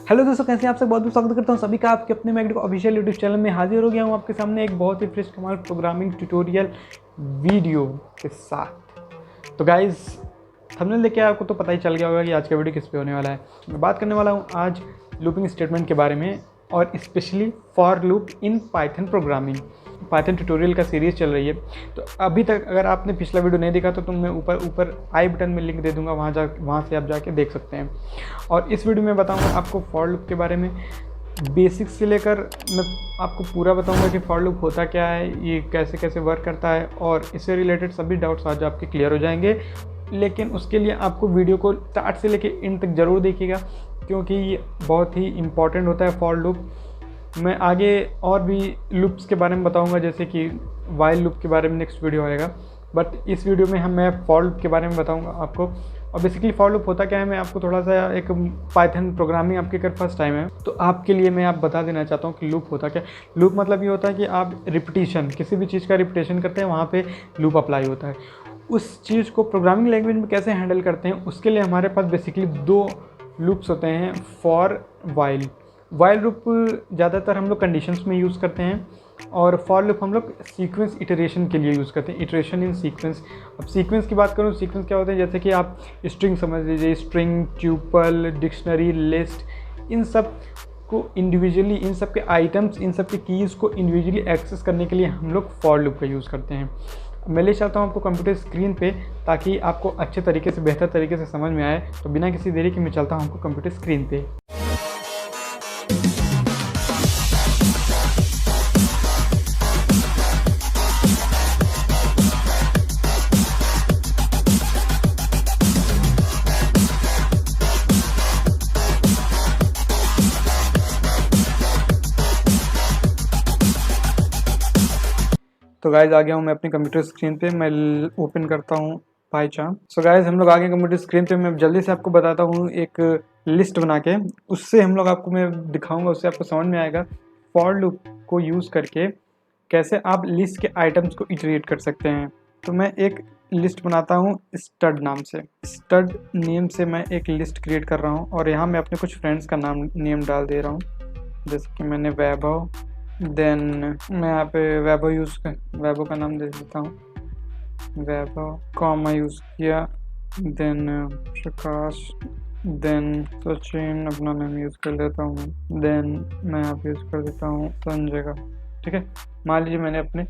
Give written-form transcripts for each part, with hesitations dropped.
Hello दोस्तों, कैसे हैं आप सब। बहुत बहुत स्वागत करता हूं सभी का आपके अपने मैग्नेटिक ऑफिशियल यूट्यूब चैनल में। हाजिर हो गया हूं आपके सामने एक बहुत ही फ्रेश कमाल प्रोग्रामिंग ट्यूटोरियल वीडियो के साथ। तो गाइस, थंबनेल देख के आपको तो पता ही चल गया होगा कि आज का वीडियो किस पे होने वाला है। मैं बात करने वाला हूं आज लूपिंग स्टेटमेंट के बारे में, और specially for loop in Python programming. Python tutorial का सीरीज़ चल रही है। तो अभी तक अगर आपने पिछला वीडियो नहीं देखा तो मैं ऊपर आई बटन में लिंक दे दूंगा, वहाँ से आप जाके देख सकते हैं। और इस वीडियो में बताऊंगा आपको फॉर लूप के बारे में, बेसिक्स से लेकर मैं आपको पूरा बताऊंगा कि फॉर लूप होता क्या है, ये कैसे कैसे वर्क करता है, और इससे रिलेटेड सभी डाउट्स आज आपके क्लियर हो जाएंगे। लेकिन उसके लिए आपको वीडियो को स्टार्ट से लेकर एंड तक ज़रूर देखिएगा, क्योंकि ये बहुत ही इम्पॉर्टेंट होता है फॉर लूप। मैं आगे और भी लूप्स के बारे में बताऊंगा, जैसे कि वाइल लूप के बारे में नेक्स्ट वीडियो आएगा, बट इस वीडियो में मैं फॉर लूप के बारे में बताऊंगा आपको। और बेसिकली फॉर लूप होता क्या है, मैं आपको थोड़ा सा एक पाइथन प्रोग्रामिंग आपके अगर फर्स्ट टाइम है तो आपके लिए मैं आप बता देना चाहता हूँ कि लूप होता क्या। लूप मतलब ये होता है कि आप रिपीटिशन, किसी भी चीज़ का रिपीटिशन करते हैं, वहाँ पे लूप अप्लाई होता है। उस चीज़ को प्रोग्रामिंग लैंग्वेज में कैसे हैंडल करते हैं, उसके लिए हमारे पास बेसिकली दो लूप्स होते हैं, फॉर वाइल। वाइल लूप ज़्यादातर हम लोग कंडीशंस में यूज़ करते हैं, और फॉर लूप हम लोग सीक्वेंस इटरेशन के लिए यूज़ करते हैं, इटरेशन इन सीक्वेंस। अब सीक्वेंस की बात करूँ, सीक्वेंस क्या होते हैं, जैसे कि आप स्ट्रिंग समझ लीजिए, स्ट्रिंग, ट्यूपल, डिक्शनरी, लिस्ट, इन सब को इंडिविजुअली, इन सब के आइटम्स, इन सब के कीज़ को इंडिविजुअली एक्सेस करने के लिए हम लोग फॉर लूप का यूज़ करते हैं। मैं ले चाहता हूँ आपको कंप्यूटर स्क्रीन पे, ताकि आपको अच्छे तरीके से, बेहतर तरीके से समझ में आए। तो बिना किसी देरी के मैं चलता हूँ आपको कंप्यूटर स्क्रीन पे। तो गाइज आ गया हूँ मैं अपनी कंप्यूटर स्क्रीन पे। मैं ओपन करता हूँ पाइचार्म। सो गाइज, हम लोग आ गए कंप्यूटर स्क्रीन पे। मैं जल्दी से आपको बताता हूँ एक लिस्ट बना के, उससे हम लोग आपको मैं दिखाऊंगा, उससे आपको समझ में आएगा फॉर लूप को यूज़ करके कैसे आप लिस्ट के आइटम्स को इटरेट कर सकते हैं। तो मैं एक लिस्ट बनाता हूँ स्टड नाम से। स्टड नेम से मैं एक लिस्ट क्रिएट कर रहा हूँ, और यहाँ मैं अपने कुछ फ्रेंड्स का नेम डाल दे रहा हूँ, जैसे कि मैंने वैभव, देन मैं यहाँ पे वैभव का नाम दे देता हूँ, वैभव, कॉमा यूज़ किया, देन प्रकाश, देन सचिन अपना नाम यूज़ कर लेता हूँ, देन मैं यहाँ पे यूज़ कर देता हूँ संजय का। ठीक है, मान लीजिए मैंने अपने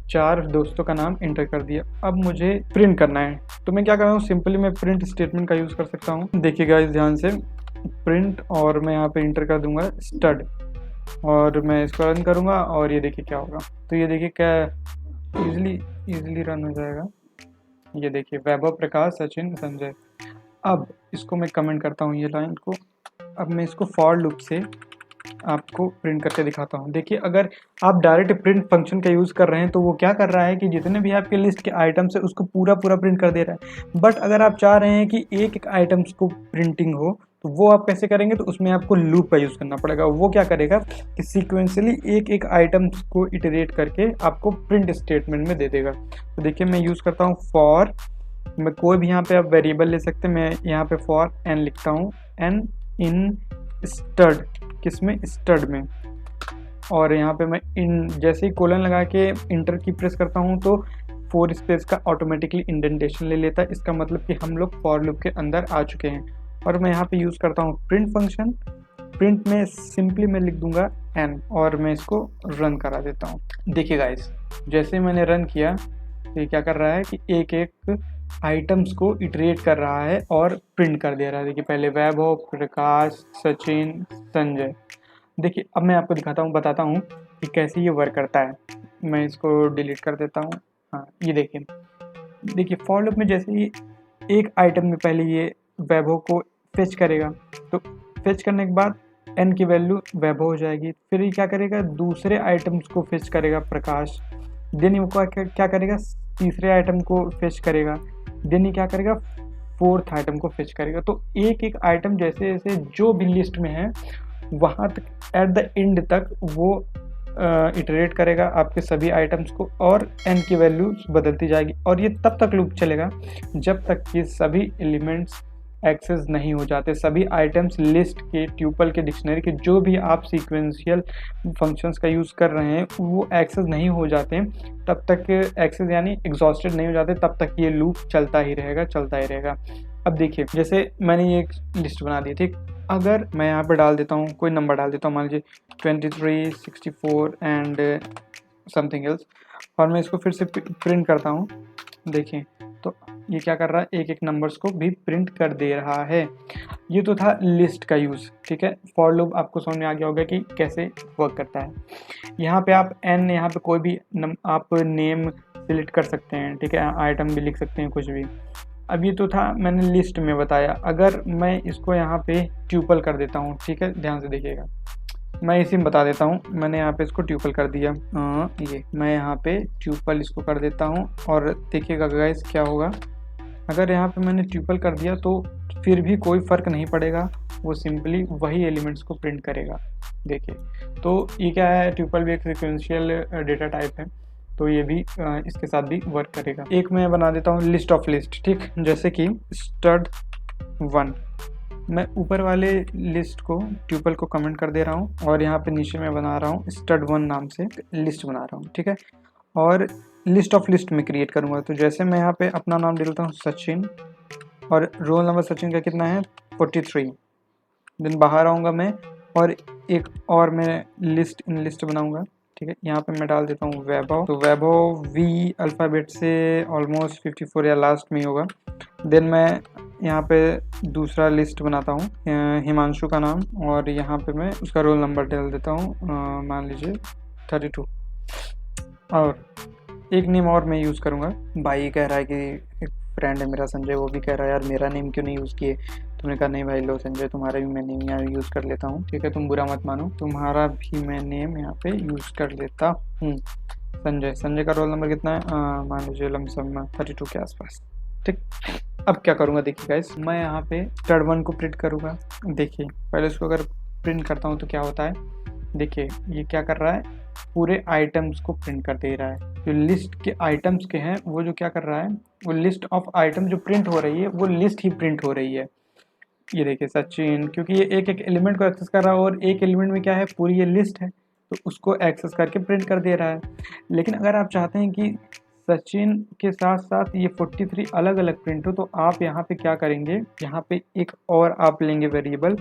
4 दोस्तों का नाम एंटर कर दिया। अब मुझे प्रिंट करना है, तो मैं क्या कर रहा हूँ, सिंपली मैं प्रिंट स्टेटमेंट का यूज़ कर सकता हूँ। देखिएगा इस ध्यान से, प्रिंट, और मैं यहाँ पे एंटर कर दूंगा स्टड, और मैं इसको रन करूँगा, और ये देखिए क्या होगा। तो ये देखिए क्या इजीली रन हो जाएगा। ये देखिए वैभव, प्रकाश, सचिन, संजय। अब इसको मैं कमेंट करता हूँ ये लाइन को। अब मैं इसको फॉर लूप से आपको प्रिंट करके दिखाता हूँ। देखिए, अगर आप डायरेक्ट प्रिंट फंक्शन का यूज़ कर रहे हैं तो वो क्या कर रहा है कि जितने भी आपके लिस्ट के आइटम्स है उसको पूरा प्रिंट कर दे रहा है। बट अगर आप चाह रहे हैं कि एक एक आइटम्स को प्रिंटिंग हो, तो वो आप कैसे करेंगे, तो उसमें आपको लूप का यूज़ करना पड़ेगा। वो क्या करेगा कि सीक्वेंशियली एक एक आइटम्स को इटरेट करके आपको प्रिंट स्टेटमेंट में दे देगा। तो देखिए, मैं यूज़ करता हूँ फॉर, मैं कोई भी यहाँ पे आप वेरिएबल ले सकते हैं। मैं यहाँ पे फॉर एन लिखता हूँ, एन इन स्टड, किसमें, स्टड में। और यहाँ पे मैं इन जैसे ही कोलन लगा के इंटर की प्रेस करता हूँ तो 4 स्पेस का ऑटोमेटिकली इंडेंटेशन ले लेता है। इसका मतलब कि हम लोग फॉर लूप के अंदर आ चुके हैं। और मैं यहाँ पे यूज़ करता हूँ प्रिंट फंक्शन। प्रिंट में सिंपली मैं लिख दूंगा एन, और मैं इसको रन करा देता हूँ। देखिए गाइस, जैसे मैंने रन किया, ये क्या कर रहा है कि एक एक आइटम्स को इटरेट कर रहा है और प्रिंट कर दे रहा है। देखिए, पहले वैभव, प्रकाश, सचिन, संजय। देखिए, अब मैं आपको बताता हूँ कि कैसे ये वर्क करता है। मैं इसको डिलीट कर देता हूँ। हाँ, ये देखिए फॉर लूप में जैसे ही एक आइटम में पहले ये वैभव को फेच करेगा, तो फेच करने के बाद एन की वैल्यू वैभव हो जाएगी। फिर ये क्या करेगा, दूसरे आइटम्स को फेच करेगा प्रकाश, देन ये क्या करेगा, तीसरे आइटम को फेच करेगा, देन ये क्या करेगा, 4th आइटम को फेच करेगा। तो एक एक आइटम जैसे जैसे जो भी लिस्ट में है वहाँ तक, एट द एंड तक वो इटरेट करेगा आपके सभी आइटम्स को, और एन की वैल्यू बदलती जाएगी। और ये तब तक लूप चलेगा जब तक कि सभी एलिमेंट्स एक्सेस नहीं हो जाते। सभी आइटम्स लिस्ट के, ट्यूपल के, डिक्शनरी के जो भी आप सीक्वेंशियल फंक्शंस का यूज़ कर रहे हैं वो एक्सेस नहीं हो जाते तब तक, एक्सेस यानी एग्जॉस्टेड नहीं हो जाते तब तक ये लूप चलता ही रहेगा। अब देखिए, जैसे मैंने ये एक लिस्ट बना दी, ठीक। अगर मैं यहाँ पे डाल देता हूँ, कोई नंबर डाल देता हूँ, मान लीजिए 23, 64 एंड समथिंग एल्स, और मैं इसको फिर से प्रिंट करता हूँ, देखिए तो ये क्या कर रहा है, एक एक नंबर्स को भी प्रिंट कर दे रहा है। ये तो था लिस्ट का यूज़, ठीक है। फॉर लूप आपको समझ में आ गया होगा कि कैसे वर्क करता है। यहाँ पे आप एन, यहाँ पे कोई भी आप नेम सिलेक्ट कर सकते हैं, ठीक है, आइटम भी लिख सकते हैं, कुछ भी। अब ये तो था मैंने लिस्ट में बताया। अगर मैं इसको यहाँ पे ट्यूपल कर देता हूँ, ठीक है, ध्यान से देखिएगा, मैं इसी में बता देता हूँ। मैंने यहाँ पे इसको ट्यूपल कर दिया, ये मैं यहाँ पे ट्यूपल इसको कर देता हूँ, और देखिएगा गाइस क्या होगा। अगर यहाँ पे मैंने ट्यूपल कर दिया तो फिर भी कोई फ़र्क नहीं पड़ेगा, वो सिंपली वही एलिमेंट्स को प्रिंट करेगा। देखिए, तो ये क्या है, ट्यूपल भी एक सीक्वेंशियल डेटा टाइप है, तो ये भी इसके साथ भी वर्क करेगा। एक मैं बना देता हूँ लिस्ट ऑफ लिस्ट, ठीक, जैसे कि stud1, मैं ऊपर वाले लिस्ट को, ट्यूपल को कमेंट कर दे रहा हूँ, और यहाँ पे नीचे मैं बना रहा हूँ stud1 नाम से लिस्ट बना रहा हूँ, ठीक है, और लिस्ट ऑफ लिस्ट में क्रिएट करूँगा। तो जैसे मैं यहाँ पे अपना नाम दे देता हूँ सचिन, और रोल नंबर सचिन का कितना है 43, देन बाहर आऊँगा मैं, और एक और मैं लिस्ट इन लिस्ट बनाऊँगा, ठीक है। यहाँ पे मैं डाल देता हूँ वैभव, तो वैभव वी अल्फ़ाबेट से ऑलमोस्ट 54 या लास्ट में होगा। देन मैं यहाँ पे दूसरा लिस्ट बनाता हूँ हिमांशु का नाम, और यहाँ पे मैं उसका रोल नंबर डाल देता हूँ, मान लीजिए 32, और एक नेम और मैं यूज़ करूँगा। भाई कह रहा है कि एक फ्रेंड है मेरा संजय, वो भी कह रहा है यार मेरा नेम क्यों नहीं यूज़ किए। तुमने कहा नहीं भाई लो संजय, तुम्हारा भी मैं नेम यहाँ यूज़ कर लेता हूँ, ठीक है, तुम बुरा मत मानो, तुम्हारा भी मैं नेम यहाँ पे यूज़ कर लेता हूँ, संजय। संजय का रोल नंबर कितना है, मान लीजिए लमसम 32 के आसपास, ठीक। अब क्या करूँगा, देखिए गाइस, मैं यहाँ पे stud1 को प्रिंट करूँगा। देखिए पहले इसको अगर प्रिंट करता हूँ तो क्या होता है, देखिए ये क्या कर रहा है, पूरे आइटम्स को प्रिंट कर दे रहा है। जो लिस्ट के आइटम्स के हैं वो जो क्या कर रहा है, वो लिस्ट ऑफ आइटम जो प्रिंट हो रही है वो लिस्ट ही प्रिंट हो रही है। ये देखिए सचिन, क्योंकि ये एक एक एलिमेंट को एक्सेस कर रहा है, और एक एलिमेंट में क्या है, पूरी ये लिस्ट है, तो उसको एक्सेस करके प्रिंट कर दे रहा है। लेकिन अगर आप चाहते हैं कि सचिन के साथ साथ ये 43 अलग अलग प्रिंट हो, तो आप यहाँ पे क्या करेंगे, यहाँ पे एक और आप लेंगे वेरिएबल,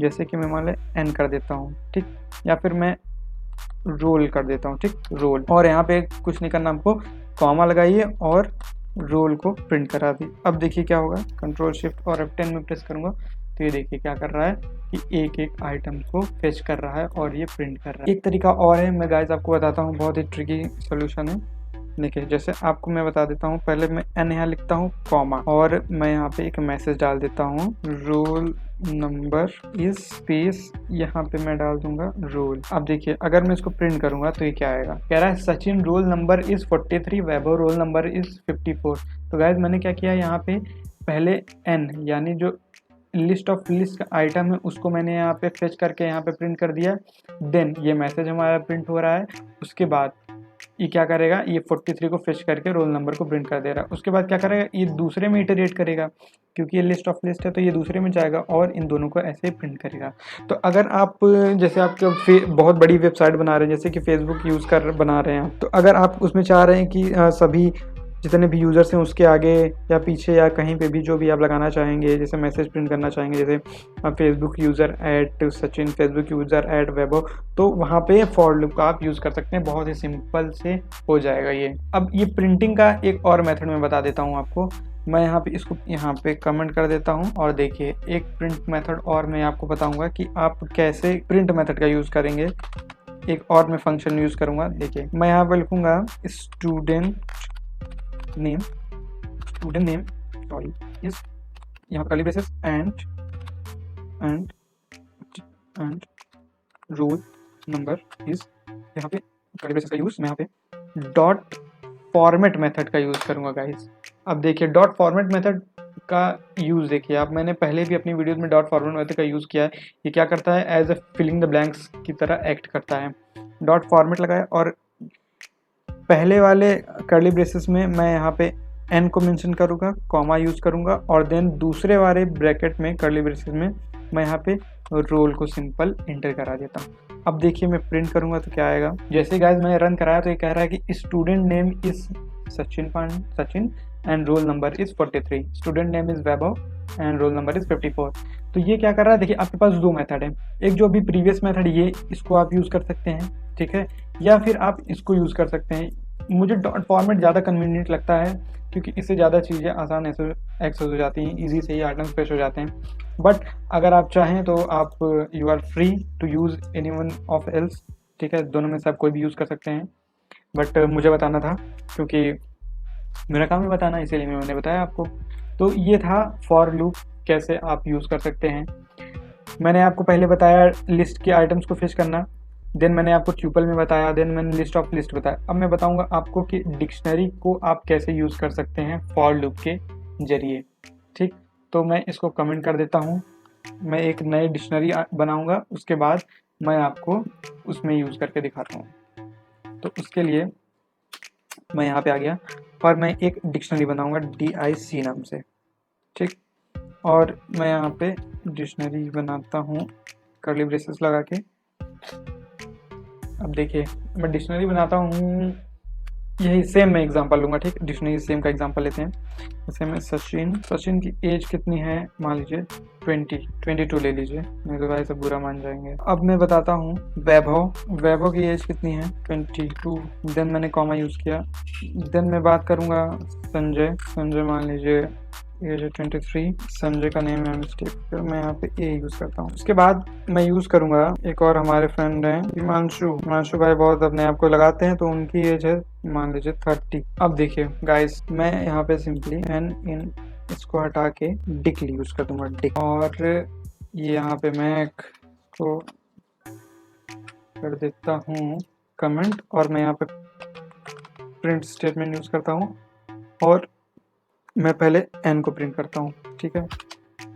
जैसे कि मैं मान लें n कर देता हूँ, ठीक, या फिर मैं रोल कर देता हूँ, ठीक, रोल, और यहाँ पे कुछ नहीं करना, आपको कॉमा लगाइए और रोल को प्रिंट करा दी। अब देखिए क्या होगा, कंट्रोल शिफ्ट और F10 में प्रेस करूँगा तो ये देखिए क्या कर रहा है कि एक एक आइटम को फेच कर रहा है और ये प्रिंट कर रहा है। एक तरीका और है, मैं गाइस आपको बताता हूँ, बहुत ही ट्रिकी सोल्यूशन है। देखिए जैसे आपको मैं बता देता हूँ, पहले मैं n यहाँ लिखता हूँ कॉमा, और मैं यहाँ पे एक मैसेज डाल देता हूँ, रोल नंबर इज स्पेस, यहाँ पे मैं डाल दूंगा रोल। अब देखिए अगर मैं इसको प्रिंट करूंगा तो ये क्या आएगा, कह रहा है Sachin role number is 43, Vaibhav role number is 54। तो गाइस मैंने क्या किया, यहाँ पे पहले n यानी जो लिस्ट ऑफ लिस्ट का आइटम है उसको मैंने यहाँ पे फेच करके यहाँ पे प्रिंट कर दिया। देन ये मैसेज हमारा प्रिंट हो रहा है, उसके बाद ये क्या करेगा, ये 43 को फेच करके रोल नंबर को प्रिंट कर दे रहा है। उसके बाद क्या करेगा, ये दूसरे में इटरेट करेगा, क्योंकि ये लिस्ट ऑफ लिस्ट है तो ये दूसरे में जाएगा और इन दोनों को ऐसे ही प्रिंट करेगा। तो अगर आप जैसे आप बहुत बड़ी वेबसाइट बना रहे हैं, जैसे कि फेसबुक यूज़ कर बना रहे हैं, तो अगर आप उसमें चाह रहे हैं कि सभी जितने भी यूज़र्स हैं उसके आगे या पीछे या कहीं पे भी जो भी आप लगाना चाहेंगे, जैसे मैसेज प्रिंट करना चाहेंगे, जैसे Facebook user at Sachin, Facebook user at Vaibhav, तो वहाँ पे फॉर लूप का आप यूज़ कर सकते हैं, बहुत ही सिंपल से हो जाएगा ये। अब ये प्रिंटिंग का एक और मेथड मैं बता देता हूँ आपको। मैं यहाँ पे इसको यहाँ पे कमेंट कर देता हूँ, और देखिए एक प्रिंट मेथड और मैं आपको बताऊँगा कि आप कैसे प्रिंट मेथड का यूज़ करेंगे। एक और मैं फंक्शन यूज़ करूँगा, देखिए मैं यहाँ पे लिखूँगा स्टूडेंट नेम सॉरी इस, यहाँ curly braces and roll number is, यहाँ पे कर्ली ब्रेसेस का यूज़ मैं यहाँ पे डॉट फॉर्मेट मेथड का यूज़ करूँगा गाइस। अब देखिए डॉट फॉर्मेट मेथड का यूज़ देखिए आप, मैंने पहले भी अपनी वीडियोस में डॉट फॉर्मेट मेथड का यूज़ किया है। ये क्या करता है, as a filling the blanks की तरह एक्ट करता है। डॉट फॉर्मेट लगाया और पहले वाले कर्ली ब्रेसेस में मैं यहाँ पे एन को मेंशन करूँगा, कॉमा यूज़ करूँगा और देन दूसरे वाले ब्रैकेट में कर्ली ब्रेसेस में मैं यहाँ पे रोल को सिंपल एंटर करा देता हूँ। अब देखिए मैं प्रिंट करूँगा तो क्या आएगा। जैसे गाइस मैंने रन कराया तो ये कह रहा है कि student name is Sachin and roll number is 43, student name is Vaibhav and roll number is 54। तो ये क्या कर रहा है, देखिए आपके पास दो मेथड है, एक जो अभी प्रीवियस मेथड ये इसको आप यूज़ कर सकते हैं, ठीक है, या फिर आप इसको यूज़ कर सकते हैं। मुझे डॉट फॉर्मेट ज़्यादा कन्वीनियंट लगता है क्योंकि इससे ज़्यादा चीज़ें आसान एक्सेस हो जाती हैं, ईजी से ही आइटम्स पेश हो जाते हैं। बट अगर आप चाहें तो आप you are free to use any one of else, ठीक है, दोनों में से आप कोई भी यूज़ कर सकते हैं। बट मुझे बताना था क्योंकि मेरा काम है बताना, इसीलिए मैंने बताया आपको। तो ये था फॉर लूप कैसे आप यूज़ कर सकते हैं। मैंने आपको पहले बताया लिस्ट के आइटम्स को फिश करना, देन मैंने आपको ट्यूपल में बताया, देन मैंने लिस्ट ऑफ लिस्ट बताया। अब मैं बताऊंगा आपको कि डिक्शनरी को आप कैसे यूज़ कर सकते हैं फॉर लूप के जरिए, ठीक। तो मैं इसको कमेंट कर देता हूँ, मैं एक नई डिक्शनरी बनाऊंगा, उसके बाद मैं आपको उसमें यूज़ करके दिखाता हूँ। तो उसके लिए मैं यहाँ पे आ गया और मैं एक डिक्शनरी बनाऊंगा DIC नाम से, ठीक। और मैं यहाँ पे डिक्शनरी बनाता हूँ कर्ली ब्रेसेस लगा के। अब देखिए मैं डिक्शनरी बनाता हूँ, यही सेम मैं एग्जांपल लूँगा, ठीक। डिक्शनरी सेम का एग्जांपल लेते हैं। जैसे मैं सचिन की एज कितनी है, मान लीजिए 22 ले लीजिए, नहीं तो भाई सब बुरा मान जाएंगे। अब मैं बताता हूँ वैभव की एज कितनी है 22, देन मैंने कॉमा यूज़ किया। देन मैं बात करूँगा संजय मान लीजिए एज है 23, संजय का नेम है मिस्टेक, फिर मैं यहाँ पे ए यूज़ करता हूँ। उसके बाद मैं यूज़ करूँगा एक और हमारे फ्रेंड हैं हिमांशु भाई, बहुत अपने आप को लगाते हैं, तो उनकी एज है मान लीजिए 30। अब देखिए गाइस मैं यहाँ पे सिंपली एन इन इसको हटा के डिक यूज़ कर दूँगा, डिक, और ये यहाँ पे मैं को कर देता हूँ कमेंट, और मैं यहाँ पे प्रिंट स्टेटमेंट यूज़ करता हूँ और मैं पहले एन को प्रिंट करता हूँ, ठीक है।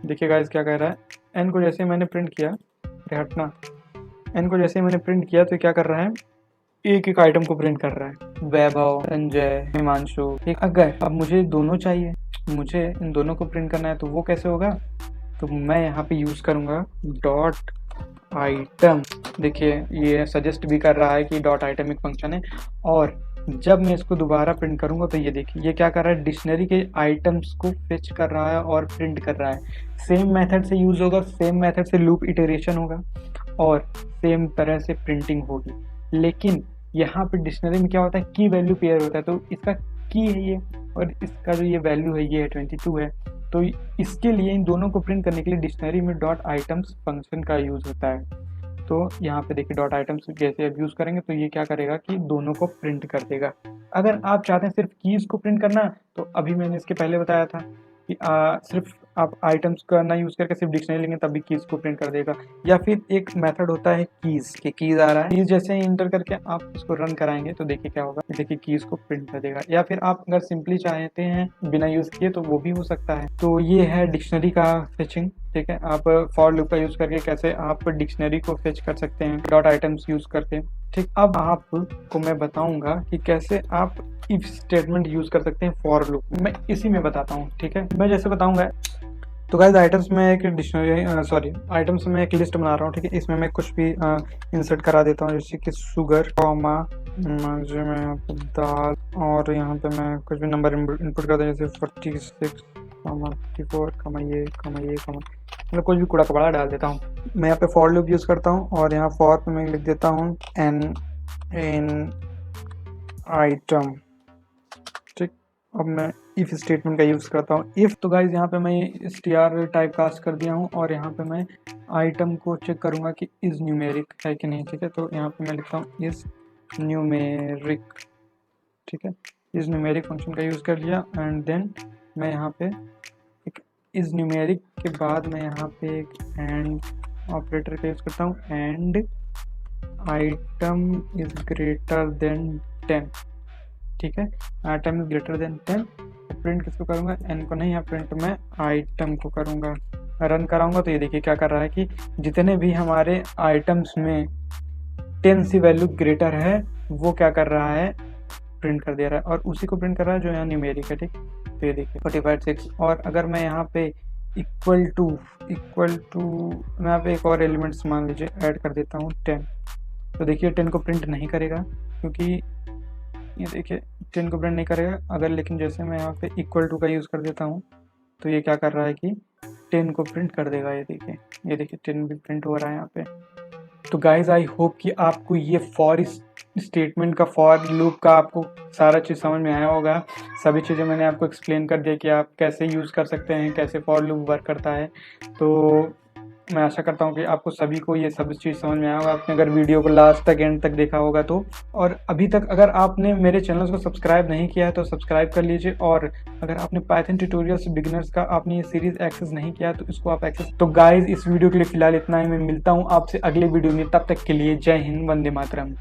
देखिए गाइस क्या कह रहा है, एन को जैसे मैंने प्रिंट किया, हटना, एन को जैसे मैंने प्रिंट किया तो क्या कर रहा है, एक एक आइटम को प्रिंट कर रहा है, वैभव, संजय, हिमांशु, ठीक। अगर अब मुझे दोनों चाहिए, मुझे इन दोनों को प्रिंट करना है, तो वो कैसे होगा, तो मैं यहाँ पे यूज़ करूँगा डॉट आइटम। देखिए ये सजेस्ट भी कर रहा है कि डॉट आइटम एक फंक्शन है, और जब मैं इसको दोबारा प्रिंट करूंगा तो ये देखिए ये क्या कर रहा है, डिक्शनरी के आइटम्स को फेच कर रहा है और प्रिंट कर रहा है। सेम मेथड से यूज़ होगा, सेम मेथड से लूप इटरेशन होगा और सेम तरह से प्रिंटिंग होगी। लेकिन यहाँ पे डिक्शनरी में क्या होता है, की वैल्यू पेयर होता है, तो इसका की है ये और इसका जो ये वैल्यू है ये है 22 है। तो इसके लिए इन दोनों को प्रिंट करने के लिए डिक्शनरी में डॉट आइटम्स फंक्शन का यूज़ होता है। तो यहाँ पे देखिए डॉट आइटम्स जैसे अब यूज़ करेंगे तो ये क्या करेगा कि दोनों को प्रिंट कर देगा। अगर आप चाहते हैं सिर्फ कीज़ को प्रिंट करना, तो अभी मैंने इसके पहले बताया था कि सिर्फ आप आइटम्स का ना यूज़ करके सिर्फ डिक्शनरी लेंगे तब भी कीज़ को प्रिंट कर देगा। या फिर एक मेथड होता है कीज़, के कीज़ आ रहा है, कीज़ जैसे ही इंटर करके आप इसको रन कराएंगे तो देखिए क्या होगा, देखिए कीज़ को प्रिंट कर देगा। या फिर आप अगर सिंपली चाहते हैं बिना यूज़ किए तो वो भी हो सकता है। तो ये है डिक्शनरी का फेचिंग, ठीक है। आप फॉर लूप का यूज़ करके कैसे आप डिक्शनरी को फेच कर सकते हैं डॉट आइटम्स यूज़ करके, ठीक। अब आपको मैं बताऊंगा कि कैसे आप इफ स्टेटमेंट यूज़ कर सकते हैं फॉर लूप, मैं इसी में बताता हूँ, ठीक है। मैं जैसे बताऊंगा तो गाइस आइटम्स में एक डिक्शनरी आइटम्स में एक लिस्ट बना रहा हूँ, ठीक है। इसमें मैं कुछ भी इंसर्ट करा देता हूँ, जैसे कि शुगर, कॉमा, में दाल, और यहाँ पे मैं कुछ भी नंबर इनपुट करता हूँ, जैसे 46, 54, मतलब कुछ भी कूड़ा कबाड़ा डाल देता हूँ। मैं यहाँ पे फॉर लूप यूज़ करता हूँ और यहाँ फॉर पे मैं लिख देता हूँ एन इन आइटम, ठीक। अब मैं इफ स्टेटमेंट का यूज़ करता हूँ, इफ। तो गाइज यहाँ पे मैं str टाइप कास्ट कर दिया हूँ और यहाँ पे मैं आइटम को चेक करूँगा कि इज न्यूमेरिक है कि नहीं, ठीक है। तो यहाँ पे मैं लिखता हूँ इज न्यूमेरिक, ठीक है। इज न्यूमेरिक फंक्शन का यूज़ कर लिया एंड देन मैं यहाँ पे एक इज न्यूमेरिक के बाद मैं यहाँ पे एक एंड ऑपरेटर का यूज़ करता हूँ, and item is greater than 10, ठीक है। Item is greater than 10। Print किसको करूँगा, एन को नहीं, यहाँ प्रिंट मैं आइटम को करूँगा। रन कराऊंगा तो ये देखिए क्या कर रहा है कि जितने भी हमारे आइटम्स में 10 से वैल्यू ग्रेटर है वो क्या कर रहा है, प्रिंट कर दे रहा है, और उसी को प्रिंट कर रहा है जो यहाँ न्यूमेरिक है, ठीक। तो ये देखिए 45 और अगर मैं यहाँ पे इक्वल टू मैं यहाँ पे एक और एलिमेंट्स मान लीजिए ऐड कर देता हूँ 10, तो देखिए 10 को प्रिंट नहीं करेगा, क्योंकि ये देखिए 10 को प्रिंट नहीं करेगा। अगर लेकिन जैसे मैं यहाँ पे इक्वल टू का यूज़ कर देता हूँ तो ये क्या कर रहा है कि 10 को प्रिंट कर देगा। ये देखिए 10 भी प्रिंट हो रहा है यहाँ पे। तो गाइज आई होप कि आपको ये फॉर स्टेटमेंट का, फॉर लूप का आपको सारा चीज़ समझ में आया होगा। सभी चीज़ें मैंने आपको एक्सप्लेन कर दिया कि आप कैसे यूज़ कर सकते हैं, कैसे फॉर लूप वर्क करता है। तो मैं आशा करता हूँ कि आपको सभी को ये सब चीज़ समझ में आया होगा, आपने अगर वीडियो को लास्ट तक एंड तक देखा होगा तो। और अभी तक अगर आपने मेरे चैनल को सब्सक्राइब नहीं किया है तो सब्सक्राइब कर लीजिए, और अगर आपने पाइथन ट्यूटोरियल्स बिगिनर्स का आपने ये सीरीज़ एक्सेस नहीं किया तो इसको आप एक्सेस। तो गाइज इस वीडियो के लिए फ़िलहाल इतना ही। मैं मिलता हूँ आपसे अगले वीडियो में, तब तक के लिए जय हिंद, वंदे मातरम।